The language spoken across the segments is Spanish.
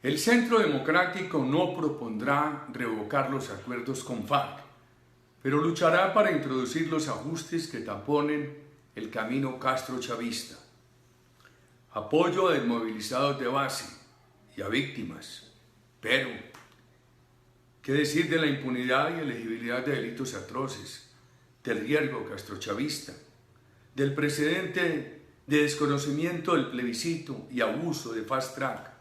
El Centro Democrático no propondrá revocar los acuerdos con FARC, pero luchará para introducir los ajustes que taponen el camino Castro-chavista. Apoyo a desmovilizados de base y a víctimas, pero ¿qué decir de la impunidad y elegibilidad de delitos atroces, del riesgo castrochavista, del precedente de desconocimiento del plebiscito y abuso de fast track,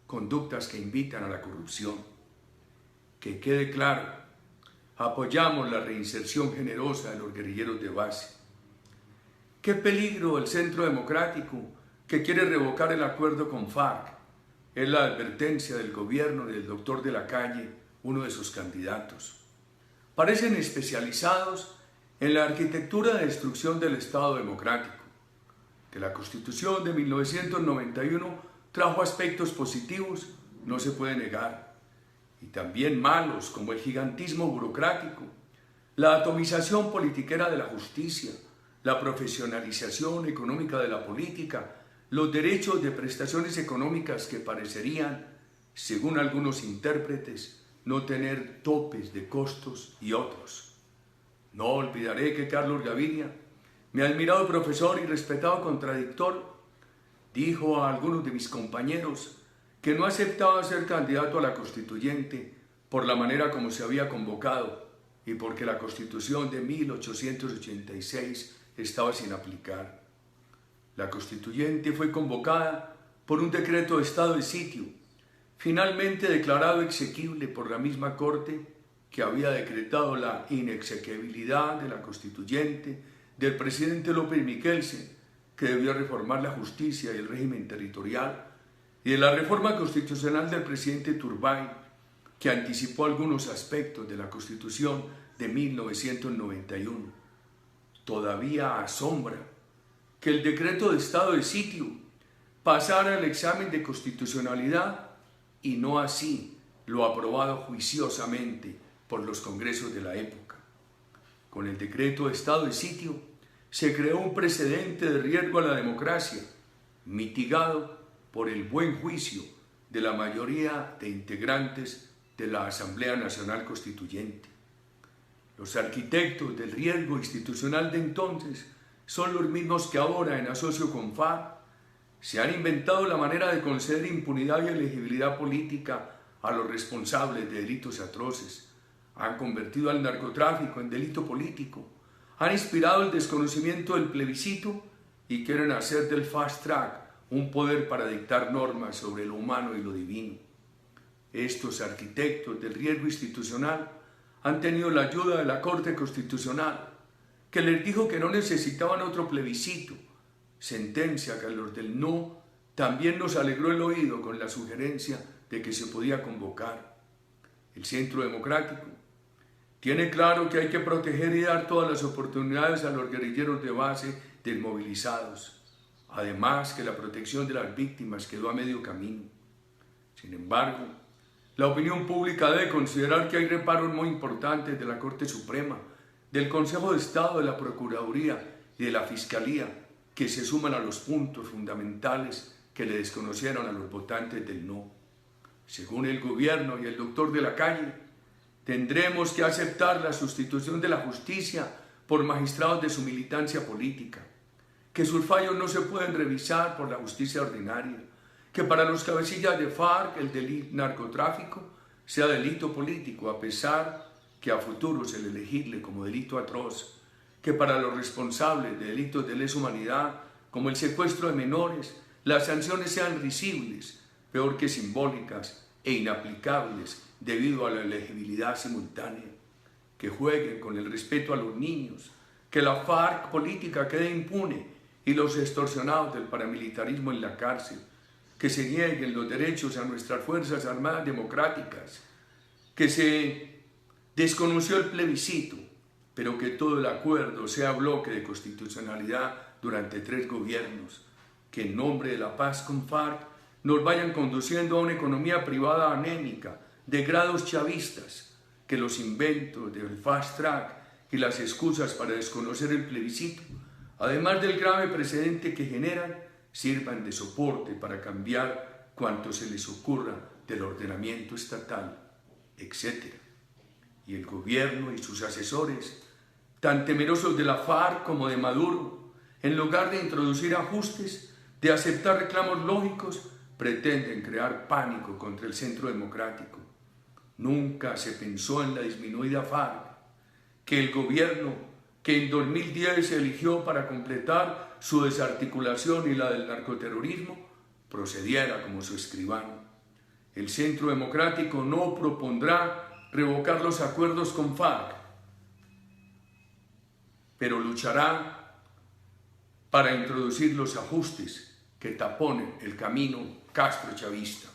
conductas que invitan a la corrupción? Que quede claro, apoyamos la reinserción generosa de los guerrilleros de base. ¿Qué peligro el Centro Democrático que quiere revocar el acuerdo con FARC? Es la advertencia del gobierno y del doctor de la Calle, uno de sus candidatos. Parecen especializados en la arquitectura de destrucción del Estado democrático, que la Constitución de 1991 trajo aspectos positivos, no se puede negar, y también malos como el gigantismo burocrático, la atomización politiquera de la justicia, la profesionalización económica de la política, los derechos de prestaciones económicas que parecerían, según algunos intérpretes, no tener topes de costos y otros. No olvidaré que Carlos Gaviria, mi admirado profesor y respetado contradictor, dijo a algunos de mis compañeros que no aceptaba ser candidato a la constituyente por la manera como se había convocado y porque la Constitución de 1886 estaba sin aplicar. La constituyente fue convocada por un decreto de estado de sitio, finalmente declarado exequible por la misma Corte que había decretado la inexequibilidad de la constituyente del presidente López Miquelsen, que debió reformar la justicia y el régimen territorial, y de la reforma constitucional del presidente Turbay, que anticipó algunos aspectos de la Constitución de 1991. Todavía asombra que el decreto de estado de sitio pasara el examen de constitucionalidad y no así lo aprobado juiciosamente por los congresos de la época. Con el decreto de estado de sitio se creó un precedente de riesgo a la democracia, mitigado por el buen juicio de la mayoría de integrantes de la Asamblea Nacional Constituyente. Los arquitectos del riesgo institucional de entonces son los mismos que ahora, en asocio con FARC, se han inventado la manera de conceder impunidad y elegibilidad política a los responsables de delitos atroces, han convertido al narcotráfico en delito político, han inspirado el desconocimiento del plebiscito y quieren hacer del fast track un poder para dictar normas sobre lo humano y lo divino. Estos arquitectos del riesgo institucional han tenido la ayuda de la Corte Constitucional, que les dijo que no necesitaban otro plebiscito, sentencia que a los del no también nos alegró el oído con la sugerencia de que se podía convocar. El Centro Democrático tiene claro que hay que proteger y dar todas las oportunidades a los guerrilleros de base desmovilizados, además que la protección de las víctimas quedó a medio camino. Sin embargo, la opinión pública debe considerar que hay reparos muy importantes de la Corte Suprema, del Consejo de Estado, de la Procuraduría y de la Fiscalía, que se suman a los puntos fundamentales que le desconocieron a los votantes del no. Según el gobierno y el doctor de la Calle, tendremos que aceptar la sustitución de la justicia por magistrados de su militancia política, que sus fallos no se pueden revisar por la justicia ordinaria, que para los cabecillas de FARC el delito narcotráfico sea delito político, a pesar que a futuro se le legisle como delito atroz, que para los responsables de delitos de lesa humanidad, como el secuestro de menores, las sanciones sean risibles, peor que simbólicas e inaplicables debido a la elegibilidad simultánea, que jueguen con el respeto a los niños, que la FARC política quede impune y los extorsionados del paramilitarismo en la cárcel, que se nieguen los derechos a nuestras Fuerzas Armadas democráticas, que se desconoció el plebiscito, pero que todo el acuerdo sea bloque de constitucionalidad durante 3 gobiernos, que en nombre de la paz con FARC nos vayan conduciendo a una economía privada anémica, de grados chavistas, que los inventos del fast track y las excusas para desconocer el plebiscito, además del grave precedente que generan, sirvan de soporte para cambiar cuanto se les ocurra del ordenamiento estatal, etc. Y el gobierno y sus asesores, tan temerosos de la FARC como de Maduro, en lugar de introducir ajustes, de aceptar reclamos lógicos, pretenden crear pánico contra el centro democrático. Nunca se pensó en la disminuida FARC, que el gobierno que en 2010 se eligió para completar su desarticulación y la del narcoterrorismo, procediera como su escribano. El Centro Democrático no propondrá revocar los acuerdos con FARC, pero luchará para introducir los ajustes que taponen el camino castrochavista.